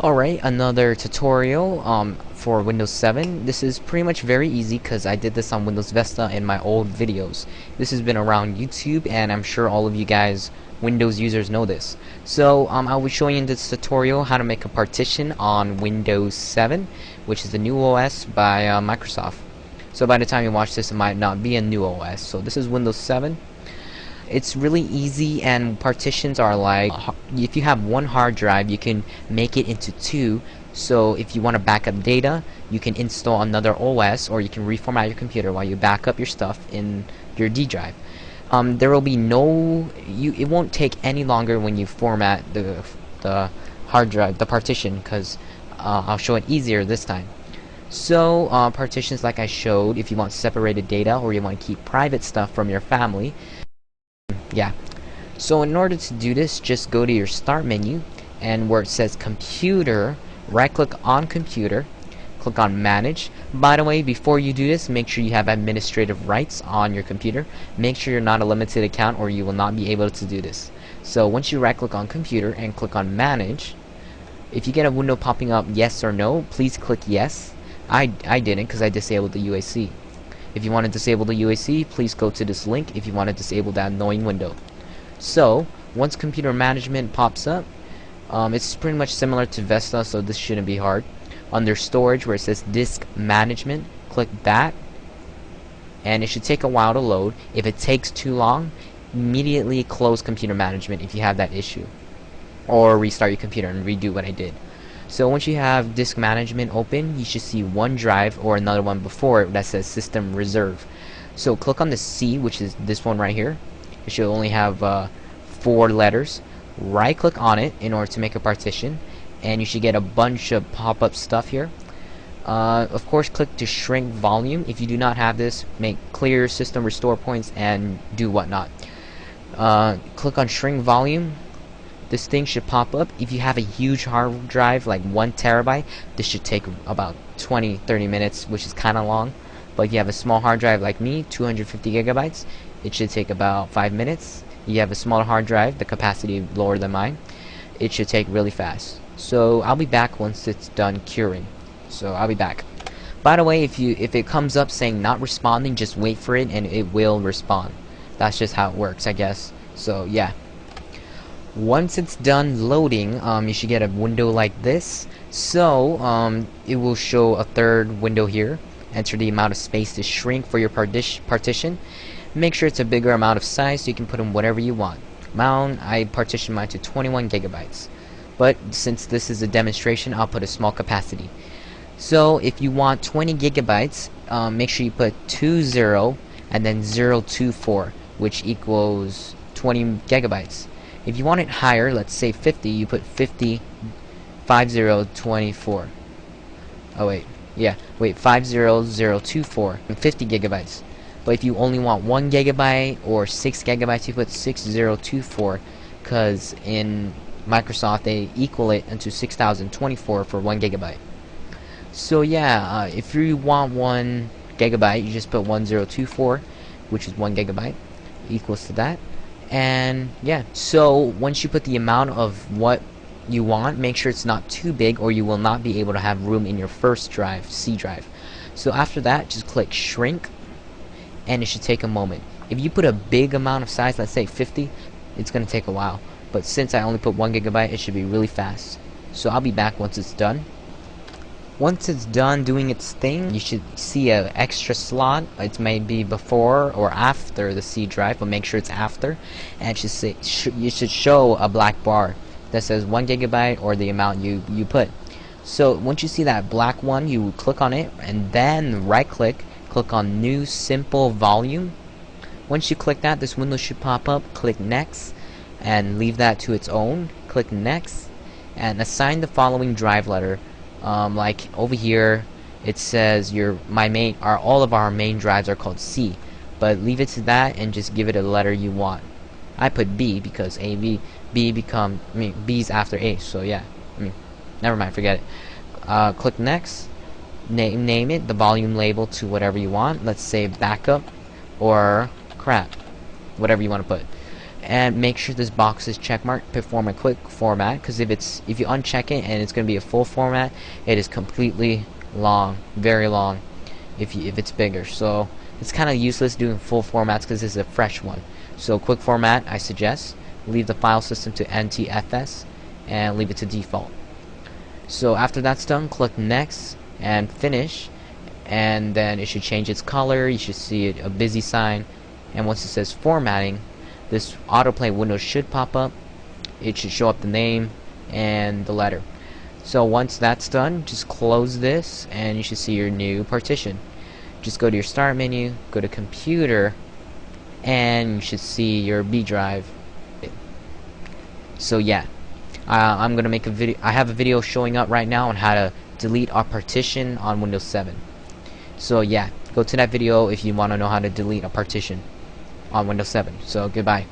Alright, another tutorial for Windows 7. This is pretty much very easy because I did this on Windows Vista in my old videos. This has been around YouTube, and I'm sure all of you guys Windows users know this. So I'll be showing in this tutorial how to make a partition on Windows 7, which is the new OS by Microsoft. So by the time you watch this, it might not be a new OS. So this is Windows 7. It's really easy, and partitions are like, if you have one hard drive, you can make it into two. So if you want to back up data, you can install another OS, or you can reformat your computer while you back up your stuff in your D drive. There will be it won't take any longer when you format the hard drive, the partition, because I'll show it easier this time. So partitions, like I showed, if you want separated data or you want to keep private stuff from your family. Yeah, so in order to do this, just go to your start menu, and where it says computer, right click on computer, click on manage. By the way, before you do this, make sure you have administrative rights on your computer. Make sure you're not a limited account, or you will not be able to do this. So once you right click on computer and click on manage, if you get a window popping up yes or no, please click yes. I didn't, because I disabled the UAC. If you want to disable the UAC, please go to this link if you want to disable that annoying window. So, once computer management pops up, it's pretty much similar to Vesta, so this shouldn't be hard. Under storage, where it says disk management, click that, and it should take a while to load. If it takes too long, immediately close computer management if you have that issue, or restart your computer and redo what I did. So once you have disk management open, you should see one drive or another one before it that says system reserve. So click on the C, which is this one right here. It should only have 4 letters. Right click on it in order to make a partition, and you should get a bunch of pop-up stuff here. Of course, click to shrink volume. If you do not have this, make clear system restore points and do whatnot. Click on shrink volume. This thing should pop up. If you have a huge hard drive, like 1 terabyte, this should take about 20-30 minutes, which is kind of long. But if you have a small hard drive like me, 250 gigabytes, it should take about 5 minutes. You have a smaller hard drive, the capacity lower than mine, it should take really fast. So I'll be back once it's done curing. So I'll be back. By the way, if it comes up saying not responding, just wait for it and it will respond. That's just how it works, I guess. So yeah. Once it's done loading, you should get a window like this. So it will show a third window here. Enter the amount of space to shrink for your partition. Make sure it's a bigger amount of size so you can put in whatever you want. I partitioned mine to 21 gigabytes. But since this is a demonstration, I'll put a small capacity. So if you want 20 gigabytes, make sure you put 20 and then 024, which equals 20 gigabytes. If you want it higher, let's say 50, you put 5024. Oh wait, yeah, wait, 50024 and 50 gigabytes. But if you only want 1 gigabyte or 6 gigabytes, you put 6024, because in Microsoft they equal it into 6024 for 1 gigabyte. So yeah, if you want 1 gigabyte, you just put 1024, which is 1 gigabyte, equals to that. And yeah, so once you put the amount of what you want, make sure it's not too big, or you will not be able to have room in your first drive, C drive. So after that, just click shrink, and it should take a moment. If you put a big amount of size, let's say 50, it's going to take a while. But since I only put 1 gigabyte, it should be really fast. So I'll be back once it's done. Once it's done doing its thing, you should see an extra slot. It may be before or after the C drive, but make sure it's after. And you should show a black bar that says 1 gigabyte or the amount you put. So once you see that black one, you click on it and then right click on new simple volume. Once you click that, this window should pop up. Click next and leave that to its own. Click next and assign the following drive letter. Like over here it says all of our main drives are called C, but leave it to that and just give it a letter you want. I put B because B's after A, so yeah, never mind, forget it. Click next, name it, the volume label, to whatever you want. Let's say backup or crap, whatever you want to put. and make sure this box is checkmarked, perform a quick format, because if you uncheck it and it's going to be a full format, it is completely long, very long if it's bigger. So it's kind of useless doing full formats because this is a fresh one. So quick format, I suggest leave the file system to NTFS and leave it to default. So after that's done, click next and finish, and then it should change its color. You should see a busy sign, and once it says formatting, this autoplay window should pop up. It should show up the name and the letter. So once that's done, just close this and you should see your new partition. Just go to your start menu, go to computer, and you should see your B drive. So yeah, I'm gonna make a video. I have a video showing up right now on how to delete our partition on Windows 7. So yeah, go to that video if you want to know how to delete a partition on Windows 7. So goodbye.